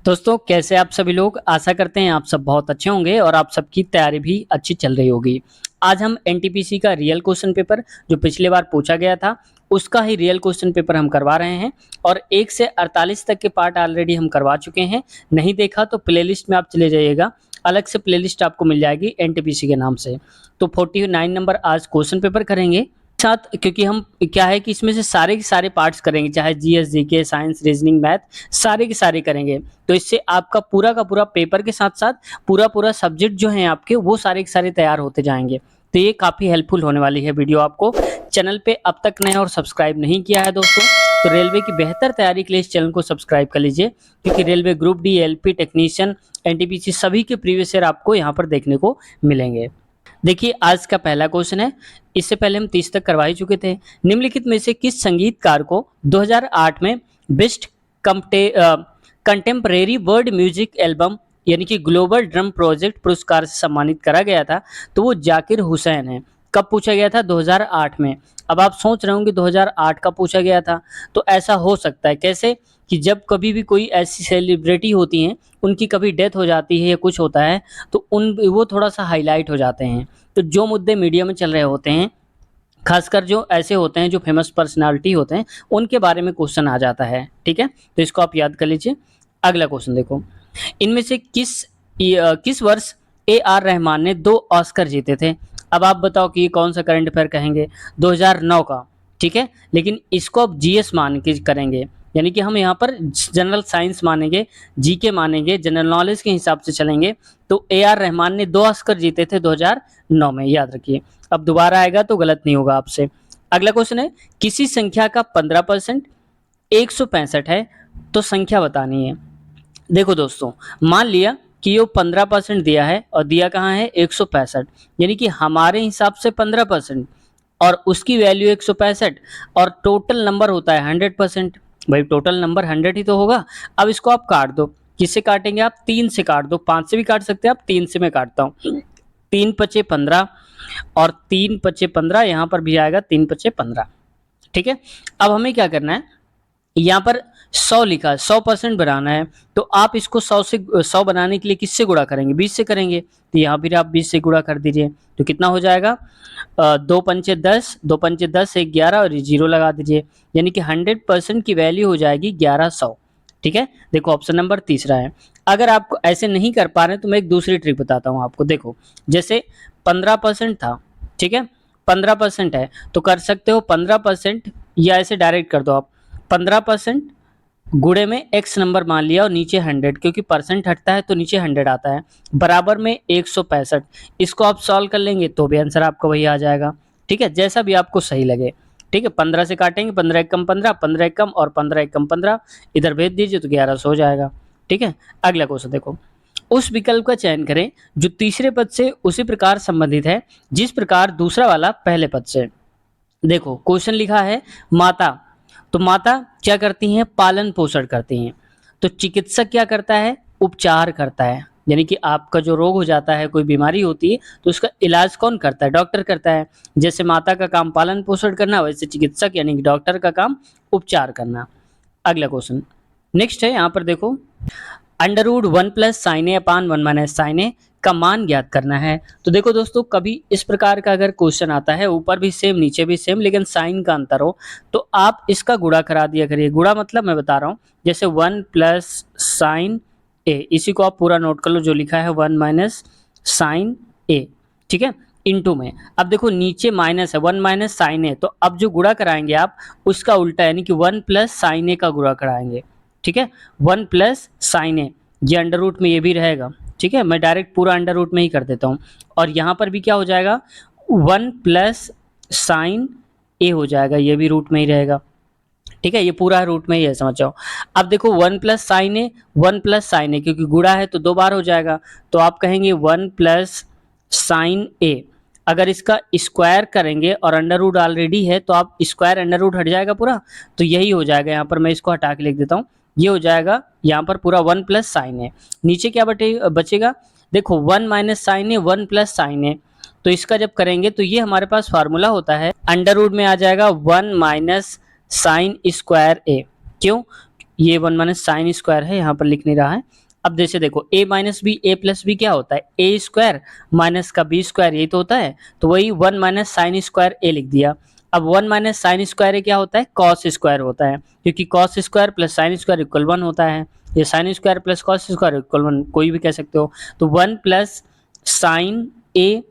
दोस्तों कैसे आप सभी लोग। आशा करते हैं आप सब बहुत अच्छे होंगे और आप सबकी तैयारी भी अच्छी चल रही होगी। आज हम एनटीपीसी का रियल क्वेश्चन पेपर जो पिछले बार पूछा गया था उसका ही रियल क्वेश्चन पेपर हम करवा रहे हैं और 1 से 48 तक के पार्ट ऑलरेडी हम करवा चुके हैं। नहीं देखा तो प्लेलिस्ट में आप चले जाइएगा, अलग से प्लेलिस्ट आपको मिल जाएगी एनटीपीसी के नाम से। तो 49 नंबर आज क्वेश्चन पेपर करेंगे साथ, क्योंकि हम क्या है कि इसमें से सारे के सारे पार्ट्स करेंगे, चाहे GS GK science reasoning math सारे के सारे करेंगे। तो इससे आपका पूरा का पूरा पेपर के साथ साथ पूरा पूरा सब्जेक्ट जो है आपके वो सारे के सारे तैयार होते जाएंगे। तो ये काफ़ी हेल्पफुल होने वाली है वीडियो आपको। चैनल पे अब तक नए और सब्सक्राइब नहीं किया है दोस्तों तो रेलवे की बेहतर तैयारी के लिए इस चैनल को सब्सक्राइब कर लीजिए, क्योंकि railway group D, LP technician, NTPC सभी के प्रीवियस ईयर आपको यहाँ पर देखने को मिलेंगे। देखिए आज का पहला क्वेश्चन है, इससे पहले हम 30 तक करवा ही चुके थे। निम्नलिखित में से किस संगीतकार को 2008 में best contemporary world music album यानी कि ग्लोबल ड्रम प्रोजेक्ट पुरस्कार से सम्मानित करा गया था? तो वो जाकिर हुसैन है। कब पूछा गया था? 2008 में। अब आप सोच रहे होंगे 2008 का पूछा गया था, तो ऐसा हो सकता है कैसे कि जब कभी भी कोई ऐसी सेलिब्रिटी होती हैं, उनकी कभी डेथ हो जाती है या कुछ होता है तो उन वो थोड़ा सा हाईलाइट हो जाते हैं। तो जो मुद्दे मीडिया में चल रहे होते हैं, खासकर जो ऐसे होते हैं जो फेमस पर्सनालिटी होते हैं, उनके बारे में क्वेश्चन आ जाता है। ठीक है, तो इसको आप याद कर लीजिए। अगला क्वेश्चन देखो, इनमें से किस वर्ष ए आर रहमान ने 2 ऑस्कर जीते थे? अब आप बताओ कि ये कौन सा करंट अफेयर कहेंगे? 2009 का। ठीक है, लेकिन इसको अब जीएस मान के करेंगे, यानी कि हम यहाँ पर जनरल साइंस मानेंगे, जीके मानेंगे, जनरल नॉलेज के हिसाब से चलेंगे। तो ए आर रहमान ने 2 ऑस्कर जीते थे 2009 में, याद रखिए। अब दोबारा आएगा तो गलत नहीं होगा आपसे। अगला क्वेश्चन है, किसी संख्या का 15% 165 है, तो संख्या बतानी है। देखो दोस्तों, मान लिया कि ये 15% दिया है और दिया कहाँ है? 165, यानी कि हमारे हिसाब से 15% और उसकी वैल्यू 165 और टोटल नंबर होता है 100%। भाई टोटल नंबर 100 ही तो होगा। अब इसको आप काट दो। किससे काटेंगे आप? 3 से काट दो। 5 से भी काट सकते हैं आप, 3 से मैं काटता हूँ। 3 पचे 15 और 3 पचे 15, यहाँ पर भी आएगा 3 पचे 15। ठीक है, अब हमें क्या करना है, यहाँ पर 100 लिखा है, 100% बनाना है। तो आप इसको 100 बनाने के लिए किससे गुणा करेंगे? 20 से करेंगे। तो यहाँ फिर आप 20 से गुणा कर दीजिए, तो कितना हो जाएगा? 2 पंचे 10, 2 पंचे 10, 1 11 और 0 लगा दीजिए, यानी कि 100% की वैल्यू हो जाएगी 1100। ठीक है, देखो ऑप्शन नंबर तीसरा है। अगर आप ऐसे नहीं कर पा रहे तो मैं एक दूसरी ट्रिक बताता हूँ आपको। देखो जैसे 15% था, ठीक है, 15% है तो कर सकते हो 15%, या ऐसे डायरेक्ट कर दो आप। 15% गुणे में x नंबर मान लिया और नीचे 100, क्योंकि परसेंट हटता है तो नीचे 100 आता है, बराबर में 165। इसको आप सॉल्व कर लेंगे तो भी आंसर आपका वही आ जाएगा। ठीक है, जैसा भी आपको सही लगे। ठीक है, 15 से काटेंगे, 15 एक कम 15, 15 एक कम और 15 एक कम 15, इधर भेज दीजिए तो 1100 हो जाएगा। ठीक है, अगला क्वेश्चन देखो, उस विकल्प का चयन करें जो तीसरे पद से उसी प्रकार संबंधित है जिस प्रकार दूसरा वाला पहले पद से। देखो क्वेश्चन लिखा है माता, तो माता क्या करती हैं? पालन पोषण करती हैं। तो चिकित्सक क्या करता है? उपचार करता है, यानी कि आपका जो रोग हो जाता है, कोई बीमारी होती है तो उसका इलाज कौन करता है? डॉक्टर करता है। जैसे माता का काम पालन पोषण करना, वैसे चिकित्सक यानी कि डॉक्टर का काम उपचार करना। अगला क्वेश्चन नेक्स्ट है, यहाँ पर देखो, अंडर रूट 1 प्लस साइन ए अपान 1 माइनस साइन ए का मान ज्ञात करना है। तो देखो दोस्तों, कभी इस प्रकार का अगर क्वेश्चन आता है, ऊपर भी सेम नीचे भी सेम लेकिन साइन का अंतर हो, तो आप इसका गुणा करा दिया करिए। गुणा मतलब मैं बता रहा हूँ, जैसे 1 प्लस साइन ए, इसी को आप पूरा नोट कर लो, जो लिखा है 1 माइनस साइन ए। ठीक है, इनटू में, अब देखो नीचे माइनस है, 1 माइनस साइन ए, तो अब जो गुणा कराएंगे आप उसका उल्टा, यानी कि 1 प्लस साइन ए का गुणा कराएंगे। ठीक है, 1 प्लस साइन ए, ये अंडर रूट में ये भी रहेगा। ठीक है, मैं डायरेक्ट पूरा अंडर रूट में ही कर देता हूँ, और यहाँ पर भी क्या हो जाएगा? 1 प्लस साइन ए हो जाएगा, ये भी रूट में ही रहेगा। ठीक है, ये पूरा रूट में ही है, समझ जाओ। अब देखो 1 प्लस साइन ए, 1 प्लस साइन ए, क्योंकि गुणा है तो 2 बार हो जाएगा, तो आप कहेंगे 1 प्लस साइन ए। अगर इसका स्क्वायर करेंगे और अंडर रूट ऑलरेडी है तो आप स्क्वायर अंडर रूट हट जाएगा पूरा, तो यही हो जाएगा। यहाँ पर मैं इसको हटा के लिख देता हूँ, ये हो जाएगा यहाँ पर पूरा 1 प्लस साइन ए। नीचे क्या बचेगा? देखो 1 माइनस साइन ए, 1 प्लस साइन ए, तो इसका जब करेंगे तो ये हमारे पास फार्मूला होता है, अंडर रूट में आ जाएगा 1 माइनस साइन स्क्वायर ए। क्यों? ये 1 माइनस साइन स्क्वायर है, यहाँ पर लिख नहीं रहा है। अब जैसे देखो a minus b, a plus b क्या होता है, ए स्क्वायर माइनस का बी स्क्वायर, यही तो होता है। तो वही 1 माइनस साइन स्क्वायर ए लिख दिया। अब 1 माइनस साइन स्क्वायर ए क्या होता है, कॉस स्क्वायर होता है, क्योंकि cos square plus sine square equal 1 होता है। ये sine square plus cos square equal 1 कोई भी कह सकते हो। तो 1 प्लस साइन ए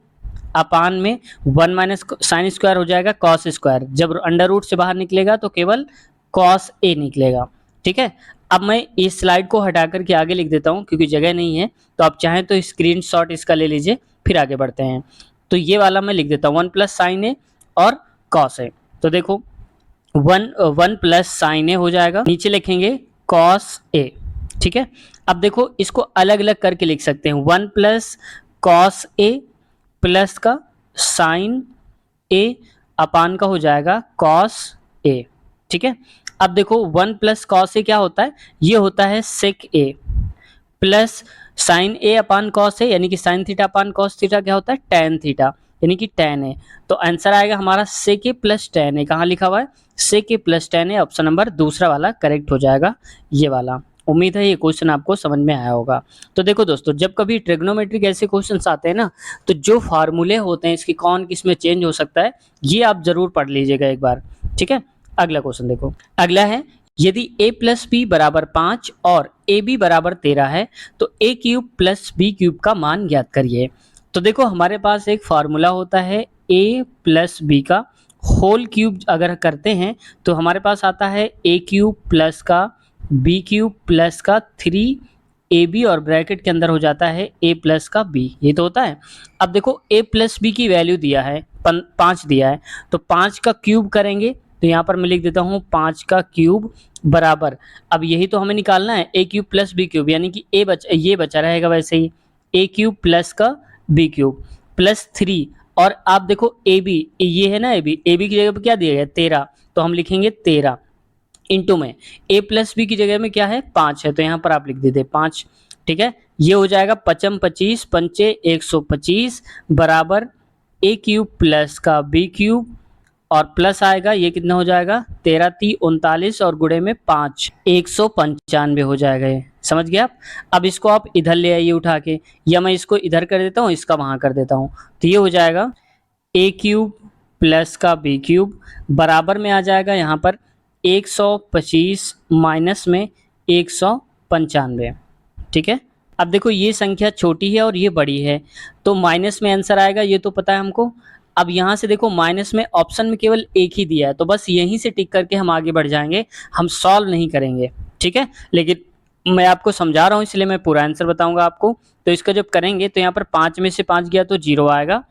अपान में 1 माइनस साइन स्क्वायर हो जाएगा कॉस स्क्वायर, जब अंडर रूट से बाहर निकलेगा तो केवल कॉस ए निकलेगा। ठीक है, अब मैं इस स्लाइड को हटा करके आगे लिख देता हूँ क्योंकि जगह नहीं है, तो आप चाहें तो स्क्रीनशॉट इसका ले लीजिए, फिर आगे बढ़ते हैं। तो ये वाला मैं लिख देता हूँ 1 प्लस साइन ए और कॉस ए। तो देखो 1 प्लस साइन ए हो जाएगा, नीचे लिखेंगे कॉस ए। ठीक है, अब देखो इसको अलग अलग करके लिख सकते हैं, 1 प्लस कॉस ए प्लस का साइन ए अपान का हो जाएगा कॉस ए। ठीक है, अब देखो 1 प्लस कॉस ए क्या होता है, ये होता है सेक ए, plus sign A upon cos A यानी कि sine theta upon cos theta क्या होता है, टैन थीटा यानी कि टैन ए। तो आंसर आएगा हमारा सेक ए प्लस टैन ए। कहाँ लिखा हुआ है, सेक ए plus tan A, option number दूसरा वाला करेक्ट हो जाएगा, ये वाला। उम्मीद है ये क्वेश्चन आपको समझ में आया होगा। तो देखो दोस्तों, जब कभी ट्रिग्नोमेट्रिक ऐसे क्वेश्चंस आते हैं ना, तो जो फार्मूले होते हैं इसकी कौन किस में चेंज हो सकता है, ये आप जरूर पढ़ लीजिएगा एक बार। ठीक है, अगला क्वेश्चन देखो, अगला है यदि a प्लस बी बराबर 5 और ए बी बराबर 13 है तो a cube plus B cube का मान ज्ञात करिए। तो देखो हमारे पास एक फार्मूला होता है a प्लस बी का होल क्यूब अगर करते हैं तो हमारे पास आता है a क्यूब प्लस का बी क्यूब प्लस का 3ab और ब्रैकेट के अंदर हो जाता है a प्लस का b, ये तो होता है। अब देखो a प्लस बी की वैल्यू दिया है 5 दिया है, तो 5 का क्यूब करेंगे तो यहाँ पर मैं लिख देता हूँ 5 का क्यूब बराबर, अब यही तो हमें निकालना है a cube plus B cube, यानी कि ये बचा रहेगा वैसे ही a क्यूब प्लस का बी क्यूब प्लस 3, और आप देखो ए बी, ये है ना ए बी की जगह पर क्या दिया गया 13, तो हम लिखेंगे 13 इंटू में a प्लस बी की जगह में क्या है 5 है, तो यहाँ पर आप लिख दीजिए 5। ठीक है, ये हो जाएगा 5 25 पंचे 125 बराबर a क्यूब प्लस का b क्यूब और प्लस आएगा, ये कितना हो जाएगा 13 3 39 और गुणे में 5 195 हो जाएगा। ये समझ गए आप। अब इसको आप इधर ले आइए उठा के, या मैं इसको इधर कर देता हूँ, इसका वहाँ कर देता हूँ, तो ये हो जाएगा a क्यूब प्लस का b क्यूब बराबर में आ जाएगा यहाँ पर 125 माइनस में 195। ठीक है, अब देखो ये संख्या छोटी है और ये बड़ी है, तो माइनस में आंसर आएगा, ये तो पता है हमको। अब यहाँ से देखो माइनस में ऑप्शन में केवल एक ही दिया है, तो बस यहीं से टिक करके हम आगे बढ़ जाएंगे, हम सॉल्व नहीं करेंगे। ठीक है, लेकिन मैं आपको समझा रहा हूँ इसलिए मैं पूरा आंसर बताऊंगा आपको। तो इसका जब करेंगे तो यहाँ पर 5 में से 5 गया तो 0 आएगा,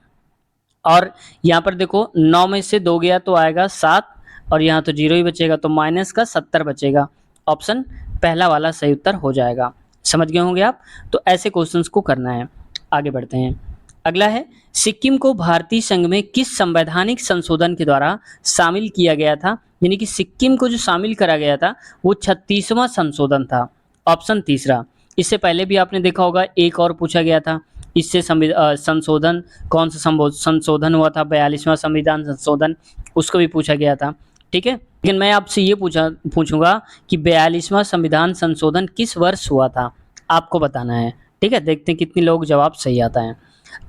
और यहाँ पर देखो 9 में से 2 गया तो आएगा 7, और यहाँ तो 0 ही बचेगा, तो माइनस का 70 बचेगा। ऑप्शन पहला वाला सही उत्तर हो जाएगा। समझ गए होंगे आप। तो ऐसे क्वेश्चंस को करना है। आगे बढ़ते हैं, अगला है सिक्किम को भारतीय संघ में किस संवैधानिक संशोधन के द्वारा शामिल किया गया था, यानी कि सिक्किम को जो शामिल करा गया था वो 36वां संशोधन था, ऑप्शन तीसरा। इससे पहले भी आपने देखा होगा एक और पूछा गया था, इससे संशोधन कौन सा संशोधन हुआ था, 42वां संविधान संशोधन, उसको भी पूछा गया था। ठीक है, लेकिन मैं आपसे ये पूछूंगा कि 42वां संविधान संशोधन किस वर्ष हुआ था, आपको बताना है। ठीक है, देखते हैं कितने लोग जवाब सही आता है।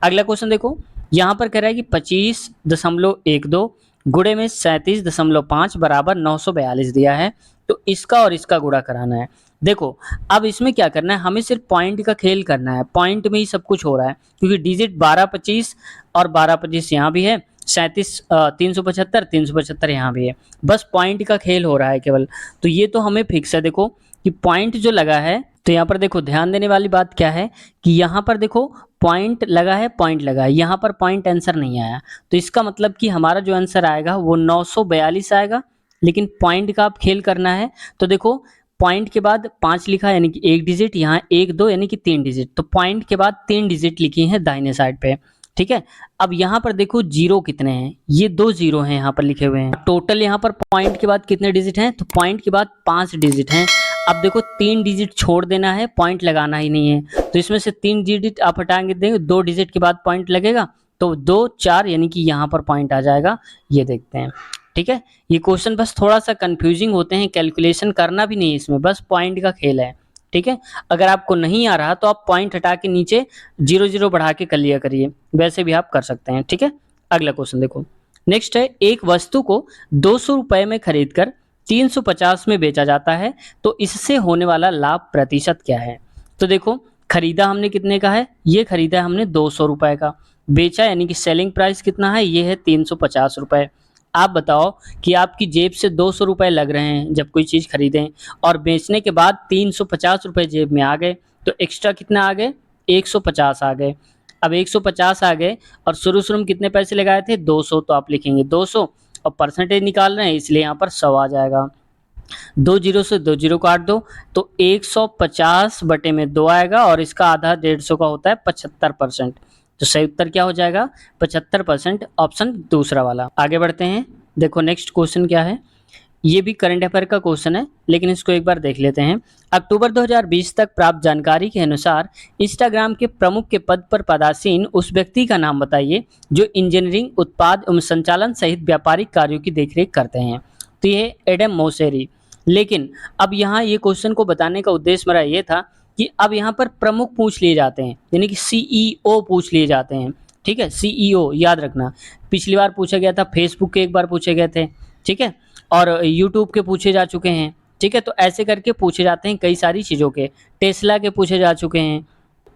अगला क्वेश्चन देखो, यहाँ पर कह रहा है कि 25.12 गुणे में 37.5 बराबर 942 दिया है, तो इसका और इसका गुणा कराना है। देखो अब इसमें क्या करना है, हमें सिर्फ पॉइंट का खेल करना है, पॉइंट में ही सब कुछ हो रहा है, क्योंकि डिजिट 12 25 और 12 25 यहाँ भी है, 37 375 375 यहाँ भी है, बस पॉइंट का खेल हो रहा है केवल। तो ये तो हमें फिक्स है, देखो कि पॉइंट जो लगा है, तो यहाँ पर देखो ध्यान देने वाली बात क्या है कि यहाँ पर देखो पॉइंट लगा है, पॉइंट लगा है, यहाँ पर पॉइंट आंसर नहीं आया, तो इसका मतलब कि हमारा जो आंसर आएगा वो 942 आएगा, लेकिन पॉइंट का आप खेल करना है। तो देखो पॉइंट के बाद 5 लिखा है यानी कि एक डिजिट, यहाँ 1 2 यानी कि 3 डिजिट, तो पॉइंट के बाद 3 डिजिट लिखी हैं दाहिने साइड पे। ठीक है, अब यहाँ पर देखो जीरो कितने हैं, ये 2 जीरो हैं यहाँ पर लिखे हुए हैं, टोटल यहाँ पर पॉइंट के बाद कितने डिजिट हैं, तो पॉइंट के बाद 5 डिजिट हैं। अब देखो 3 डिजिट छोड़ देना है, पॉइंट लगाना ही नहीं है, तो इसमें से 3 डिजिट आप हटाएंगे, देखो 2 डिजिट के बाद पॉइंट लगेगा, तो 2 4 यानी कि यहाँ पर पॉइंट आ जाएगा। ये देखते हैं, ठीक है, ये क्वेश्चन बस थोड़ा सा कंफ्यूजिंग होते हैं, कैलकुलेशन करना भी नहीं है इसमें, बस पॉइंट का खेल है। ठीक है, अगर आपको नहीं आ रहा तो आप पॉइंट हटा के नीचे 0 0 बढ़ा के कर लिया करिए, वैसे भी आप कर सकते हैं। ठीक है, अगला क्वेश्चन देखो। नेक्स्ट है, एक वस्तु को 200 रुपए में खरीद कर 350 में बेचा जाता है, तो इससे होने वाला लाभ प्रतिशत क्या है? तो देखो, खरीदा हमने कितने का है, ये खरीदा है हमने 200 रुपए का, बेचा यानी कि सेलिंग प्राइस कितना है, ये है 350 रुपए। आप बताओ कि आपकी जेब से 200 रुपए लग रहे हैं जब कोई चीज़ खरीदें, और बेचने के बाद 350 रुपए जेब में आ गए, तो एक्स्ट्रा कितना आ गए, 150 आ गए। अब 150 आ गए और शुरू में कितने पैसे लगाए थे, 200, तो आप लिखेंगे 200 और परसेंटेज निकाल रहे हैं इसलिए यहाँ पर 100 आ जाएगा। 2 जीरो से 2 जीरो काट दो तो 150 बटे में 2 आएगा, और इसका आधा 150 का होता है 75%। तो सही उत्तर क्या हो जाएगा, 75%, ऑप्शन दूसरा वाला। आगे बढ़ते हैं, देखो नेक्स्ट क्वेश्चन क्या है। ये भी करंट अफेयर का क्वेश्चन है, लेकिन इसको एक बार देख लेते हैं। अक्टूबर 2020 तक प्राप्त जानकारी के अनुसार इंस्टाग्राम के प्रमुख के पद पर पदासीन उस व्यक्ति का नाम बताइए जो इंजीनियरिंग, उत्पाद एवं संचालन सहित व्यापारिक कार्यों की देखरेख करते हैं। तो ये एडम मोसेरी। लेकिन अब यहाँ ये क्वेश्चन को बताने का उद्देश्य मेरा ये था कि अब यहाँ पर प्रमुख पूछ लिए जाते हैं, यानी कि सीईओ पूछ लिए जाते हैं। ठीक है, सीईओ याद रखना। पिछली बार पूछा गया था, फेसबुक के एक बार पूछे गए थे, ठीक है, और यूट्यूब के पूछे जा चुके हैं। ठीक है, तो ऐसे करके पूछे जाते हैं कई सारी चीज़ों के, टेस्ला के पूछे जा चुके हैं।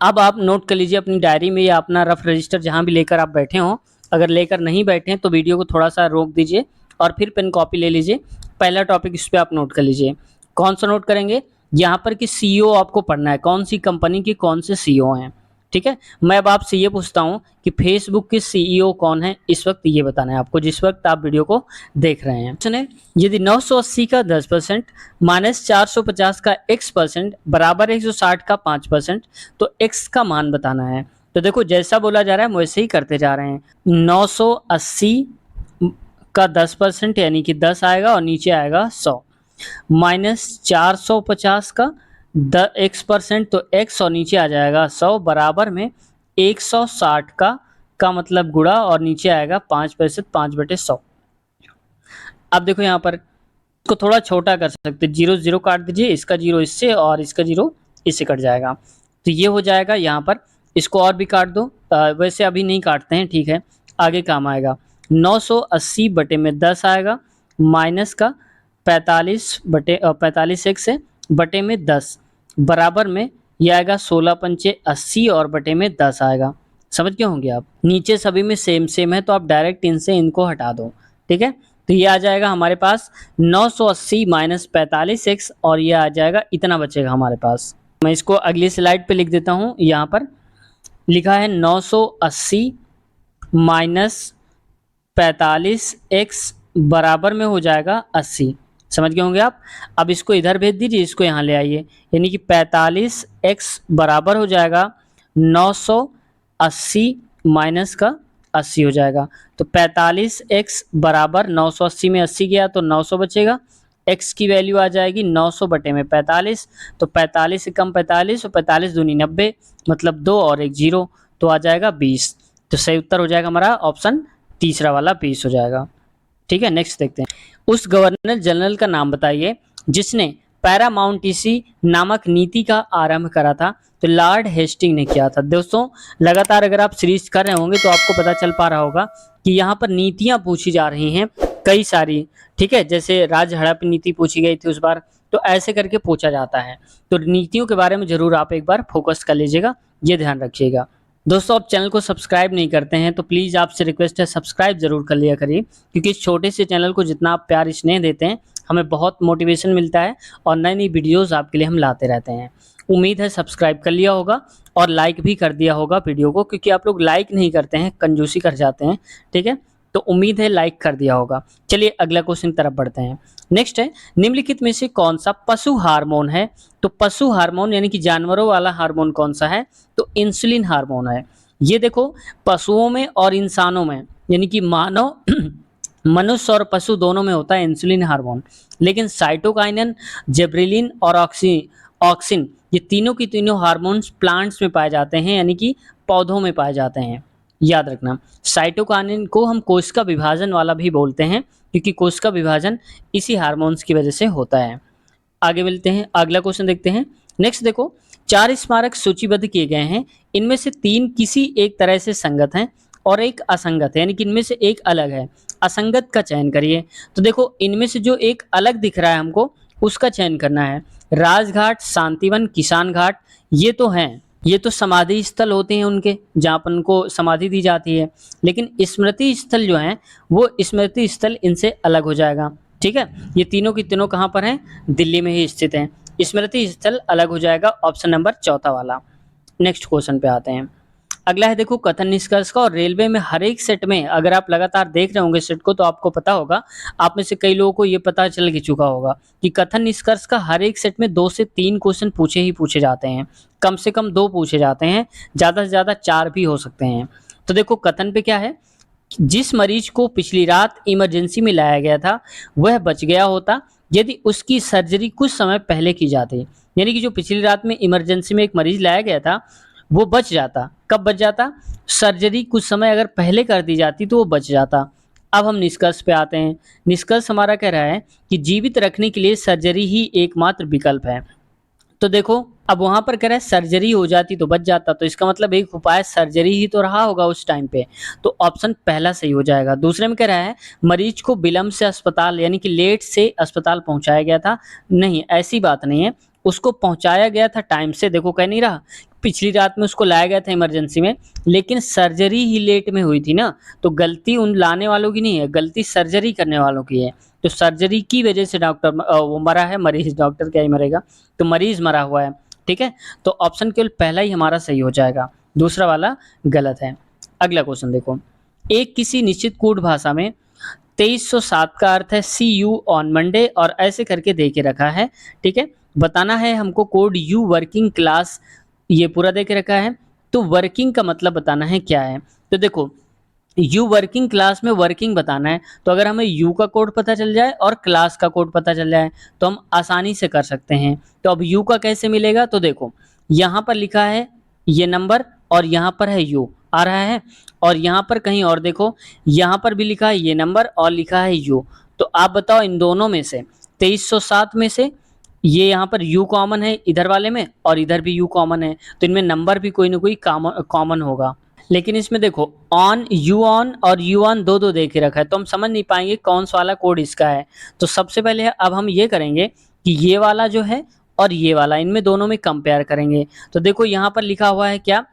अब आप नोट कर लीजिए अपनी डायरी में या अपना रफ रजिस्टर जहाँ भी लेकर आप बैठे हों। अगर लेकर नहीं बैठे हैं तो वीडियो को थोड़ा सा रोक दीजिए और फिर पेन कॉपी ले लीजिए। पहला टॉपिक इस पे आप नोट कर लीजिए। कौन सा नोट करेंगे, यहाँ पर कि सीईओ आपको पढ़ना है, कौन सी कंपनी के कौन से सीईओ हैं। ठीक है, मैं अब आपसे ये पूछता हूँ कि फेसबुक के सीईओ कौन है इस वक्त, ये बताना है आपको जिस वक्त आप वीडियो को देख रहे हैं। सुने, यदि 980 का 10% माइनस 450 का x% बराबर 160 का 5%, तो x का मान बताना है। तो देखो जैसा बोला जा रहा है हम वैसे ही करते जा रहे हैं। 980 का 10% यानी कि 10 आएगा और नीचे आएगा 100, माइनस 450 का x% तो x और नीचे आ जाएगा 100 बराबर में 160 का मतलब गुणा और नीचे आएगा 5%, 5/100। अब देखो यहाँ पर इसको थोड़ा छोटा कर सकते, 0 0 काट दीजिए, इसका 0 इससे और इसका 0 इससे कट जाएगा, तो ये हो जाएगा। यहाँ पर इसको और भी काट दो, वैसे अभी नहीं काटते हैं, ठीक है, आगे काम आएगा। 980 बटे में 10 आएगा, माइनस का 45 x है बटे में 10 बराबर में ये आएगा 16 पंचे 80 और बटे में 10 आएगा। समझ गए होंगे आप, नीचे सभी में सेम सेम है तो आप डायरेक्ट इनसे इनको हटा दो। ठीक है, तो ये आ जाएगा हमारे पास 980 माइनस 45x और ये आ जाएगा, इतना बचेगा हमारे पास। मैं इसको अगली स्लाइड पे लिख देता हूँ। यहाँ पर लिखा है 980 माइनस 45x बराबर में हो जाएगा 80। समझ गए होंगे आप। अब इसको इधर भेज दीजिए, इसको यहाँ ले आइए, यानी कि 45x बराबर हो जाएगा 980 माइनस का 80 हो जाएगा। तो 45x बराबर 980 में 80 गया तो 900 बचेगा, x की वैल्यू आ जाएगी 900 बटे में 45, तो 45 से कम 45 और 45 दूनी 90, मतलब 2 और 1 0, तो आ जाएगा 20। तो सही उत्तर हो जाएगा हमारा ऑप्शन तीसरा वाला 20 हो जाएगा। ठीक है, नेक्स्ट देखते हैं। उस गवर्नर जनरल का नाम बताइए जिसने पैरामाउंटिसी नामक नीति का आरंभ करा था। तो लॉर्ड हेस्टिंग ने किया था। दोस्तों लगातार अगर आप सीरीज कर रहे होंगे तो आपको पता चल पा रहा होगा कि यहाँ पर नीतियाँ पूछी जा रही हैं कई सारी। ठीक है, जैसे राज हड़प नीति पूछी गई थी उस बार, तो ऐसे करके पूछा जाता है। तो नीतियों के बारे में जरूर आप एक बार फोकस कर लीजिएगा, ये ध्यान रखिएगा। दोस्तों आप चैनल को सब्सक्राइब नहीं करते हैं तो प्लीज़ आपसे रिक्वेस्ट है सब्सक्राइब जरूर कर लिया करिए, क्योंकि इस छोटे से चैनल को जितना आप प्यार स्नेह देते हैं हमें बहुत मोटिवेशन मिलता है और नई नई वीडियोस आपके लिए हम लाते रहते हैं। उम्मीद है सब्सक्राइब कर लिया होगा और लाइक भी कर दिया होगा वीडियो को, क्योंकि आप लोग लाइक नहीं करते हैं, कंजूसी कर जाते हैं। ठीक है, तो उम्मीद है लाइक कर दिया होगा। चलिए अगला क्वेश्चन की तरफ बढ़ते हैं। नेक्स्ट है, निम्नलिखित में से कौन सा पशु हार्मोन है? तो पशु हार्मोन यानी कि जानवरों वाला हार्मोन कौन सा है? तो इंसुलिन हार्मोन है। ये देखो पशुओं में और इंसानों में, यानी कि मानव मनुष्य और पशु दोनों में होता है इंसुलिन हार्मोन, लेकिन साइटोकाइनिन, जिबरेलिन और ऑक्सिन ये तीनों की तीनों हार्मोन्स प्लांट्स में पाए जाते हैं, यानी कि पौधों में पाए जाते हैं। याद रखना, साइटोकाइनिन को हम कोशिका विभाजन वाला भी बोलते हैं, क्योंकि कोश का विभाजन इसी हार्मोन्स की वजह से होता है। आगे मिलते हैं, अगला क्वेश्चन देखते हैं। नेक्स्ट देखो, 4 स्मारक सूचीबद्ध किए गए हैं, इनमें से 3 किसी एक तरह से संगत हैं और एक असंगत है, यानी कि इनमें से एक अलग है। असंगत का चयन करिए। तो देखो इनमें से जो एक अलग दिख रहा है हमको, उसका चयन करना है। राजघाट, शांतिवन, किसान घाट, ये तो हैं, ये तो समाधि स्थल होते हैं उनके, जहाँ पर उनको समाधि दी जाती है। लेकिन स्मृति स्थल जो है, वो स्मृति स्थल इनसे अलग हो जाएगा। ठीक है, ये तीनों की तीनों कहाँ पर हैं? दिल्ली में ही स्थित हैं। स्मृति स्थल अलग हो जाएगा, ऑप्शन नंबर चौथा वाला। नेक्स्ट क्वेश्चन पे आते हैं। अगला है देखो कथन निष्कर्ष का। और रेलवे में हर एक सेट में, अगर आप लगातार देख रहे होंगे सेट को, तो आपको पता होगा, आप में से कई लोगों को ये पता चल ही चुका होगा कि कथन निष्कर्ष का हर एक सेट में 2 से 3 क्वेश्चन पूछे जाते हैं। कम से कम 2 पूछे जाते हैं, ज़्यादा से ज़्यादा 4 भी हो सकते हैं। तो देखो कथन पे क्या है, जिस मरीज को पिछली रात इमरजेंसी में लाया गया था, वह बच गया होता यदि उसकी सर्जरी कुछ समय पहले की जाती। यानी कि जो पिछली रात में इमरजेंसी में एक मरीज लाया गया था, वो बच जाता। कब बच जाता? सर्जरी कुछ समय अगर पहले कर दी जाती तो वो बच जाता। अब हम निष्कर्ष पे आते हैं। निष्कर्ष हमारा कह रहा है कि जीवित रखने के लिए सर्जरी ही एकमात्र विकल्प है। तो देखो अब वहां पर कह रहा है सर्जरी हो जाती तो बच जाता, तो इसका मतलब एक उपाय सर्जरी ही तो रहा होगा उस टाइम पे। तो ऑप्शन पहला सही हो जाएगा। दूसरे में कह रहा है मरीज को विलंब से अस्पताल, यानी कि लेट से अस्पताल पहुंचाया गया था। नहीं, ऐसी बात नहीं है, उसको पहुंचाया गया था टाइम से। देखो कह नहीं रहा पिछली रात में उसको लाया गया था इमरजेंसी में, लेकिन सर्जरी ही लेट में हुई थी ना, तो गलती उन लाने वालों की नहीं है, गलती सर्जरी करने वालों की है। तो सर्जरी की वजह से डॉक्टर वो मरा है, मरीज, डॉक्टर क्या ही मरेगा, तो मरीज मरा हुआ है। ठीक है, तो ऑप्शन केवल पहला ही हमारा सही हो जाएगा, दूसरा वाला गलत है। अगला क्वेश्चन देखो, एक किसी निश्चित कोड भाषा में 2307 का अर्थ है सी यू ऑन मंडे, और ऐसे करके दे के रखा है। ठीक है, बताना है हमको कोड यू वर्किंग क्लास, ये पूरा दे के रखा है। तो वर्किंग का मतलब बताना है क्या है। तो देखो यू वर्किंग क्लास में वर्किंग बताना है, तो अगर हमें यू का कोड पता चल जाए और क्लास का कोड पता चल जाए तो हम आसानी से कर सकते हैं। तो अब यू का कैसे मिलेगा, तो देखो यहाँ पर लिखा है ये नंबर और यहाँ पर है यू आ रहा है, और यहाँ पर कहीं और देखो, यहाँ पर भी लिखा है ये नंबर और लिखा है यू। तो आप बताओ इन दोनों में से 2307 में से ये यहाँ पर u कॉमन है इधर वाले में और इधर भी u कॉमन है, तो इनमें नंबर भी कोई ना कोई कॉमन होगा। लेकिन इसमें देखो ऑन, यू ऑन और यू ऑन दो दो दे के रखा है, तो हम समझ नहीं पाएंगे कौन सा वाला कोड इसका है। तो सबसे पहले अब हम ये करेंगे कि ये वाला जो है और ये वाला, इनमें दोनों में कंपेयर करेंगे। तो देखो यहाँ पर लिखा हुआ है क्या,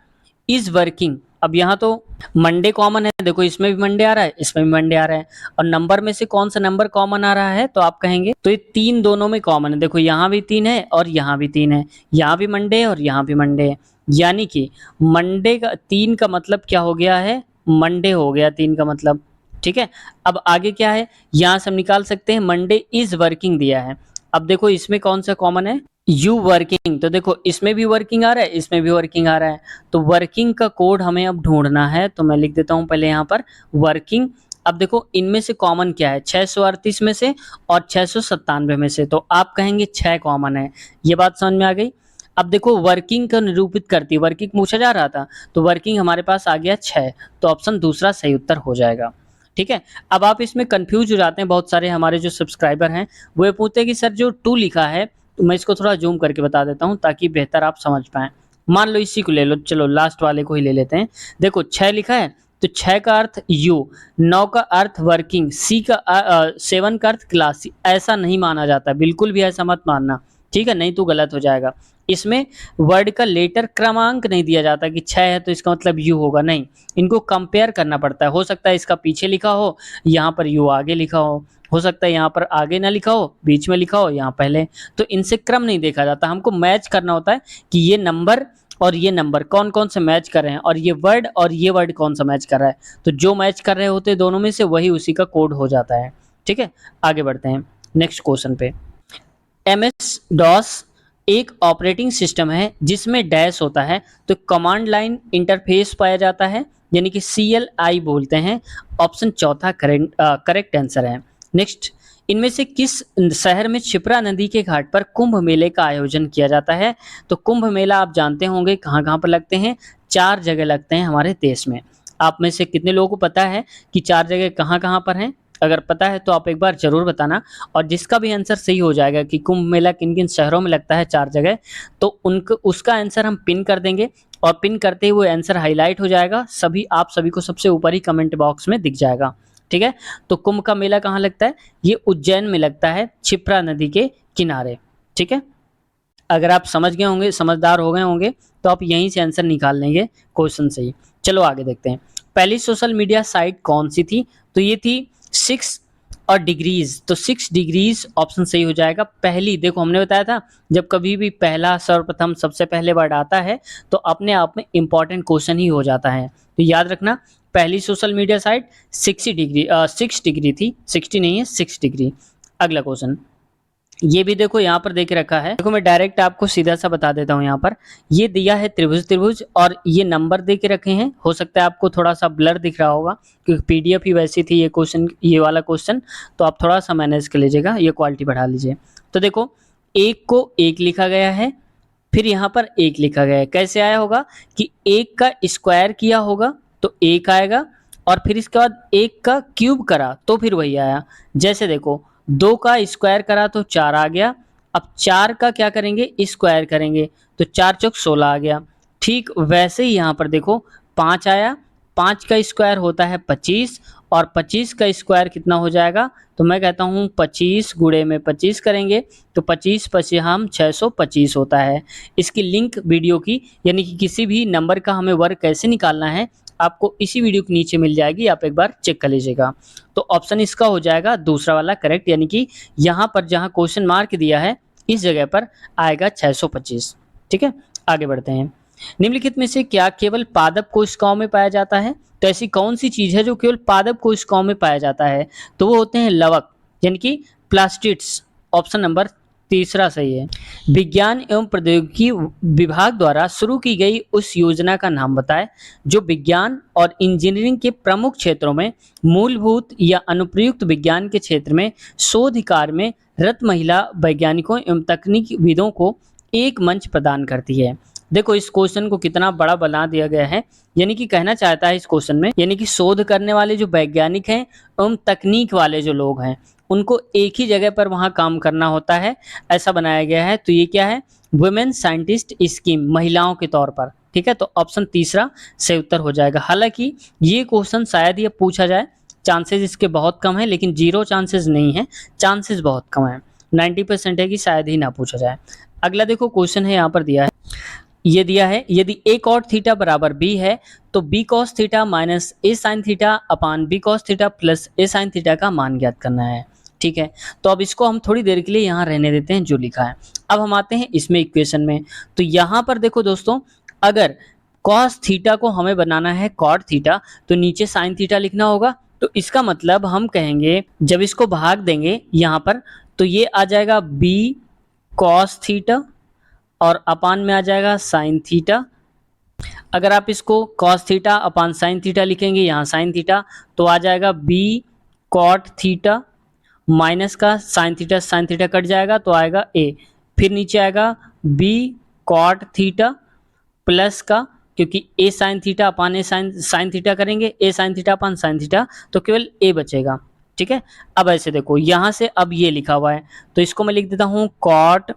इज वर्किंग। अब यहाँ तो मंडे कॉमन है, देखो इसमें भी मंडे आ रहा है, इसमें भी मंडे आ रहा है, और नंबर में से कौन सा नंबर कॉमन आ रहा है, तो आप कहेंगे तो ये 3 दोनों में कॉमन है। देखो यहाँ भी 3 है और यहाँ भी 3 है, यहाँ भी मंडे है और यहाँ भी मंडे है, यानी कि मंडे का 3 का मतलब क्या हो गया है, मंडे हो गया 3 का मतलब। ठीक है, अब आगे क्या है, यहाँ से हम निकाल सकते हैं मंडे इज वर्किंग दिया है। अब देखो इसमें कौन सा कॉमन है, यू वर्किंग, तो देखो इसमें भी वर्किंग आ रहा है, इसमें भी वर्किंग आ रहा है, तो वर्किंग का कोड हमें अब ढूंढना है। तो मैं लिख देता हूं पहले यहाँ पर वर्किंग। अब देखो इनमें से कॉमन क्या है, 638 में से और 697 में से, तो आप कहेंगे 6 कॉमन है। ये बात समझ में आ गई। अब देखो वर्किंग का निरूपित करती है, वर्किंग पूछा जा रहा था, तो वर्किंग हमारे पास आ गया 6, तो ऑप्शन दूसरा सही उत्तर हो जाएगा। ठीक है, अब आप इसमें कंफ्यूज हो जाते हैं, बहुत सारे हमारे जो सब्सक्राइबर हैं वो ये पूछते हैं कि सर जो 2 लिखा है, तो मैं इसको थोड़ा जूम करके बता देता हूँ ताकि बेहतर आप समझ पाएं। मान लो इसी को ले लो, चलो लास्ट वाले को ही ले लेते हैं। देखो 6 लिखा है, तो 6 का अर्थ यू, 9 का अर्थ वर्किंग, 7 का अर्थ क्लास। ऐसा नहीं माना जाता, बिल्कुल भी ऐसा मत मानना, ठीक है, नहीं तो गलत हो जाएगा। इसमें वर्ड का लेटर क्रमांक नहीं दिया जाता कि 6 है तो इसका मतलब यू होगा, नहीं, इनको कंपेयर करना पड़ता है। हो सकता है इसका पीछे लिखा हो, यहाँ पर यू आगे लिखा हो सकता है यहाँ पर आगे ना लिखा हो, बीच में लिखा हो, यहाँ पहले। तो इनसे क्रम नहीं देखा जाता, हमको मैच करना होता है कि ये नंबर और ये नंबर कौन कौन से मैच कर रहे हैं, और ये वर्ड और ये वर्ड कौन सा मैच कर रहा है। तो जो मैच कर रहे होते हैं दोनों में से, वही उसी का कोड हो जाता है। ठीक है, आगे बढ़ते हैं नेक्स्ट क्वेश्चन पे। MS डॉस एक ऑपरेटिंग सिस्टम है जिसमें डैश होता है, तो कमांड लाइन इंटरफेस पाया जाता है, यानी कि CLI बोलते हैं। ऑप्शन चौथा करेक्ट आंसर है। नेक्स्ट, इनमें से किस शहर में क्षिप्रा नदी के घाट पर कुंभ मेले का आयोजन किया जाता है। तो कुंभ मेला आप जानते होंगे कहाँ कहाँ पर लगते हैं, 4 जगह लगते हैं हमारे देश में। आप में से कितने लोगों को पता है कि 4 जगह कहाँ कहाँ पर हैं, अगर पता है तो आप एक बार जरूर बताना। और जिसका भी आंसर सही हो जाएगा कि कुंभ मेला किन किन शहरों में लगता है 4 जगह, तो उनको उसका आंसर हम पिन कर देंगे और पिन करते ही वो आंसर हाईलाइट हो जाएगा, आप सभी को सबसे ऊपर ही कमेंट बॉक्स में दिख जाएगा। ठीक है, तो कुंभ का मेला कहाँ लगता है? ये उज्जैन में लगता है, क्षिप्रा नदी के किनारे। ठीक है, अगर आप समझ गए होंगे, समझदार हो गए होंगे, तो आप यहीं से आंसर निकाल लेंगे क्वेश्चन से ही। चलो आगे देखते हैं। पहली सोशल मीडिया साइट कौन सी थी? तो ये थी 6 और डिग्रीज। तो 6 डिग्रीज ऑप्शन सही हो जाएगा। पहली, देखो हमने बताया था जब कभी भी पहला सर्वप्रथम सबसे पहले वर्ड आता है तो अपने आप में इंपॉर्टेंट क्वेश्चन ही हो जाता है। तो याद रखना, पहली सोशल मीडिया साइट 6 डिग्री थी, 60 नहीं है, 6 डिग्री। अगला क्वेश्चन, ये भी देखो यहाँ पर देख रखा है। देखो मैं डायरेक्ट आपको सीधा सा बता देता हूँ। यहाँ पर ये दिया है त्रिभुज और ये नंबर दे के रखे हैं। हो सकता है आपको थोड़ा सा ब्लर दिख रहा होगा क्योंकि पीडीएफ ही वैसी थी ये वाला क्वेश्चन, तो आप थोड़ा सा मैनेज कर लीजिएगा, ये क्वालिटी बढ़ा लीजिए। तो देखो, एक को 1 लिखा गया है, फिर यहाँ पर 1 लिखा गया है। कैसे आया होगा कि 1 का स्क्वायर किया होगा तो 1 आएगा, और फिर इसके बाद 1 का क्यूब करा तो फिर वही आया। जैसे देखो, 2 का स्क्वायर करा तो 4 आ गया। अब 4 का क्या करेंगे? स्क्वायर करेंगे तो 4 चौक 16 आ गया। ठीक वैसे ही यहाँ पर देखो 5 आया, 5 का स्क्वायर होता है 25, और 25 का स्क्वायर कितना हो जाएगा? तो मैं कहता हूँ 25 गुणे में 25 करेंगे तो 25 पचे हम 625 होता है। इसकी लिंक वीडियो की, यानी कि किसी भी नंबर का हमें वर्ग कैसे निकालना है, आपको इसी वीडियो के नीचे मिल जाएगी, आप एक बार चेक कर लीजिएगा। तो ऑप्शन इसका हो जाएगा दूसरा वाला करेक्ट, यानी कि यहाँ पर जहाँ क्वेश्चन मार्क दिया है इस जगह पर आएगा 625। ठीक है, आगे बढ़ते हैं। निम्नलिखित में से क्या केवल पादप कोशिकाओं में पाया जाता है? तो ऐसी कौन सी चीज है जो केवल पादप कोशिकाओं में पाया जाता है? तो वो होते हैं लवक, यानी कि प्लास्टिड्स। ऑप्शन नंबर तीसरा सही है। विज्ञान एवं प्रौद्योगिकी विभाग द्वारा शुरू की गई उस योजना का नाम बताएं जो विज्ञान और इंजीनियरिंग के प्रमुख क्षेत्रों में मूलभूत या अनुप्रयुक्त विज्ञान के क्षेत्र में शोध कार्य में रत महिला वैज्ञानिकों एवं तकनीकविदों को एक मंच प्रदान करती है। देखो इस क्वेश्चन को कितना बड़ा बना दिया गया है, यानी कि कहना चाहता है इस क्वेश्चन में, यानी कि शोध करने वाले जो वैज्ञानिक हैं एवं तकनीक वाले जो लोग हैं उनको एक ही जगह पर वहां काम करना होता है, ऐसा बनाया गया है। तो ये क्या है? वुमेन साइंटिस्ट स्कीम, महिलाओं के तौर पर। ठीक है, तो ऑप्शन तीसरा सही उत्तर हो जाएगा। हालांकि ये क्वेश्चन शायद ये पूछा जाए, चांसेस इसके बहुत कम है, लेकिन 0 चांसेस नहीं है, चांसेस बहुत कम है, 90% है कि शायद ही ना पूछा जाए। अगला देखो क्वेश्चन है, यहाँ पर दिया है, ये दिया है यदि a cot थीटा बराबर b है तो b cos theta minus a sin theta upon b cos theta plus a sin theta का मान ज्ञात करना है। ठीक है, तो अब इसको हम थोड़ी देर के लिए यहाँ रहने देते हैं जो लिखा है। अब हम आते हैं इसमें इक्वेशन में। तो यहाँ पर देखो दोस्तों, अगर cos थीटा को हमें बनाना है cot थीटा तो नीचे sin थीटा लिखना होगा। तो इसका मतलब हम कहेंगे जब इसको भाग देंगे यहाँ पर तो ये आ जाएगा b cos थीटा और अपान में आ जाएगा साइन थीटा। अगर आप इसको cos theta upon sine theta लिखेंगे, यहाँ साइन थीटा, तो आ जाएगा b cot थीटा माइनस का साइन थीटा कट जाएगा तो आएगा a, फिर नीचे आएगा b cot थीटा प्लस का, क्योंकि a sine theta upon a sine theta करेंगे, a sine theta upon sine theta, तो केवल a बचेगा। ठीक है, अब ऐसे देखो यहाँ से अब ये लिखा हुआ है तो इसको मैं लिख देता हूँ cot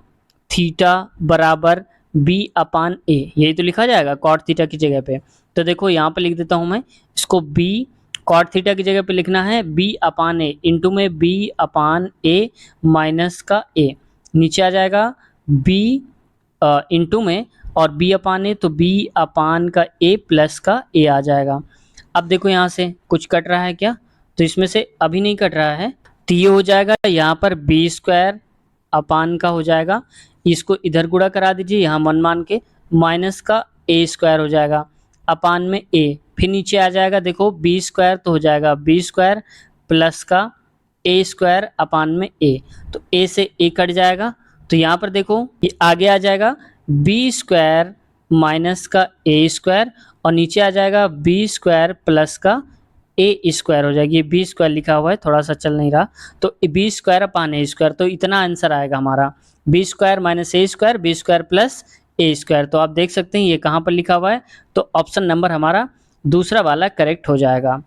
थीटा बराबर b अपान a, यही तो लिखा जाएगा कॉट थीटा की जगह पे। तो देखो यहाँ पे लिख देता हूँ मैं इसको, b कॉट थीटा की जगह पे लिखना है b अपान a, इंटू में b अपान a माइनस का a, नीचे आ जाएगा b इंटू में और b अपान a, तो b अपान का a प्लस का a आ जाएगा। अब देखो यहाँ से कुछ कट रहा है क्या? तो इसमें से अभी नहीं कट रहा है, तो ये हो जाएगा यहाँ पर b स्क्वायर अपान का हो जाएगा, इसको इधर गुणा करा दीजिए यहाँ मन मान के, माइनस का a स्क्वायर हो जाएगा अपान में a, फिर नीचे आ जाएगा देखो b स्क्वायर, तो हो जाएगा b स्क्वायर प्लस का a स्क्वायर अपान में a, तो a से a कट जाएगा। तो यहाँ पर देखो ये आगे आ जाएगा b स्क्वायर माइनस का a स्क्वायर और नीचे आ जाएगा b स्क्वायर प्लस का a स्क्वायर हो जाएगी। ये b स्क्वायर लिखा हुआ है, थोड़ा सा चल नहीं रहा, तो b square upon a square, तो इतना आंसर आएगा हमारा b square minus a square, b square plus a square. तो आप देख सकते हैं ये कहाँ पर लिखा हुआ है, तो ऑप्शन नंबर हमारा दूसरा वाला करेक्ट हो जाएगा।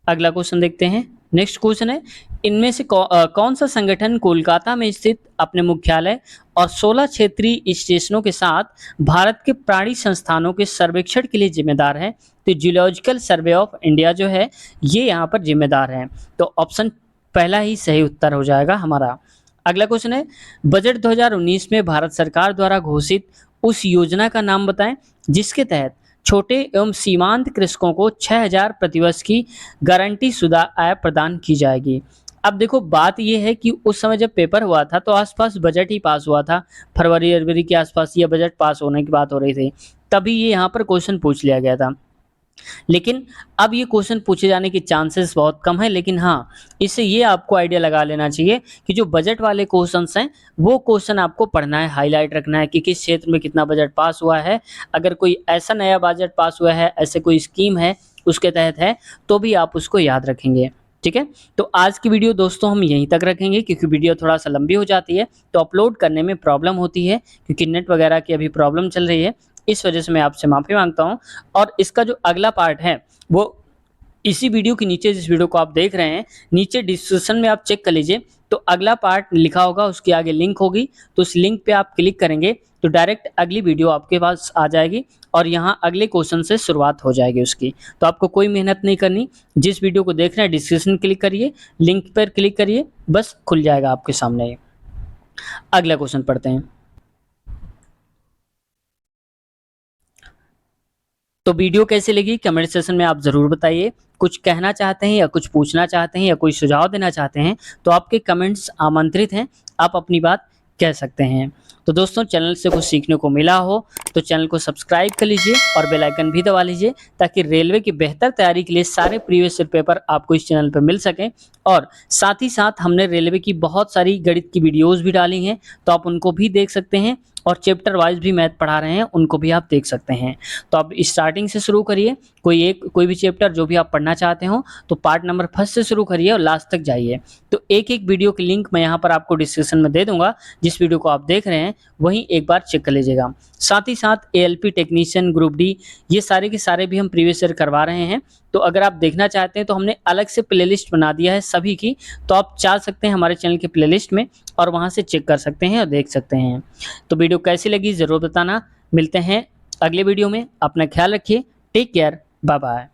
अगला क्वेश्चन देखते हैं। नेक्स्ट क्वेश्चन है, इनमें से कौन सा संगठन कोलकाता में स्थित अपने मुख्यालय और 16 क्षेत्रीय स्टेशनों के साथ भारत के प्राणी संस्थानों के सर्वेक्षण के लिए जिम्मेदार है? तो जियोलॉजिकल सर्वे ऑफ इंडिया जो है ये यहाँ पर जिम्मेदार है। तो ऑप्शन पहला ही सही उत्तर हो जाएगा हमारा। अगला क्वेश्चन है, बजट 2019 में भारत सरकार द्वारा घोषित उस योजना का नाम बताएं जिसके तहत छोटे एवं सीमांत कृषकों को 6,000 प्रतिवर्ष की गारंटी शुदा आय प्रदान की जाएगी। अब देखो बात यह है कि उस समय जब पेपर हुआ था तो आसपास बजट ही पास हुआ था, फरवरी के आसपास ये बजट पास होने की बात हो रही थी, तभी ये यहाँ पर क्वेश्चन पूछ लिया गया था। लेकिन अब ये क्वेश्चन पूछे जाने के चांसेस बहुत कम है, लेकिन हाँ इससे ये आपको आइडिया लगा लेना चाहिए कि जो बजट वाले क्वेश्चंस हैं वो क्वेश्चन आपको पढ़ना है, हाईलाइट रखना है कि किस क्षेत्र में कितना बजट पास हुआ है। अगर कोई ऐसा नया बजट पास हुआ है, ऐसे कोई स्कीम है उसके तहत है, तो भी आप उसको याद रखेंगे। ठीक है, तो आज की वीडियो दोस्तों हम यहीं तक रखेंगे क्योंकि वीडियो थोड़ा सा लंबी हो जाती है तो अपलोड करने में प्रॉब्लम होती है क्योंकि नेट वगैरह की अभी प्रॉब्लम चल रही है, इस वजह से मैं आपसे माफ़ी मांगता हूँ। और इसका जो अगला पार्ट है वो इसी वीडियो के नीचे, जिस वीडियो को आप देख रहे हैं नीचे डिस्क्रिप्शन में आप चेक कर लीजिए, तो अगला पार्ट लिखा होगा, उसके आगे लिंक होगी, तो उस लिंक पे आप क्लिक करेंगे तो डायरेक्ट अगली वीडियो आपके पास आ जाएगी और यहाँ अगले क्वेश्चन से शुरुआत हो जाएगी उसकी। तो आपको कोई मेहनत नहीं करनी, जिस वीडियो को देख रहे हैं डिस्क्रिप्शन क्लिक करिए, लिंक पर क्लिक करिए, बस खुल जाएगा आपके सामने। अगला क्वेश्चन पढ़ते हैं। तो वीडियो कैसी लगी कमेंट सेक्शन में आप ज़रूर बताइए। कुछ कहना चाहते हैं या कुछ पूछना चाहते हैं या कोई सुझाव देना चाहते हैं तो आपके कमेंट्स आमंत्रित हैं, आप अपनी बात कह सकते हैं। तो दोस्तों चैनल से कुछ सीखने को मिला हो तो चैनल को सब्सक्राइब कर लीजिए और बेल आइकन भी दबा लीजिए ताकि रेलवे की बेहतर तैयारी के लिए सारे प्रीवियस ईयर पेपर आपको इस चैनल पर मिल सकें। और साथ ही साथ हमने रेलवे की बहुत सारी गणित की वीडियोज़ भी डाली हैं तो आप उनको भी देख सकते हैं और चैप्टर वाइज भी मैथ पढ़ा रहे हैं, उनको भी आप देख सकते हैं। तो आप स्टार्टिंग से शुरू करिए, कोई भी चैप्टर जो भी आप पढ़ना चाहते हो तो पार्ट नंबर फर्स्ट से शुरू करिए और लास्ट तक जाइए। तो एक एक वीडियो की लिंक मैं यहाँ पर आपको डिस्क्रिप्शन में दे दूंगा, जिस वीडियो को आप देख रहे हैं वहीं एक बार चेक कर लीजिएगा। साथ ही साथ ALP टेक्नीशियन ग्रुप डी ये सारे के सारे भी हम प्रीवियस ईयर करवा रहे हैं, तो अगर आप देखना चाहते हैं तो हमने अलग से प्लेलिस्ट बना दिया है सभी की, तो आप जा सकते हैं हमारे चैनल के प्लेलिस्ट में और वहाँ से चेक कर सकते हैं और देख सकते हैं। तो वीडियो कैसी लगी ज़रूर बताना। मिलते हैं अगले वीडियो में, अपना ख्याल रखिए, टेक केयर, बाय बाय।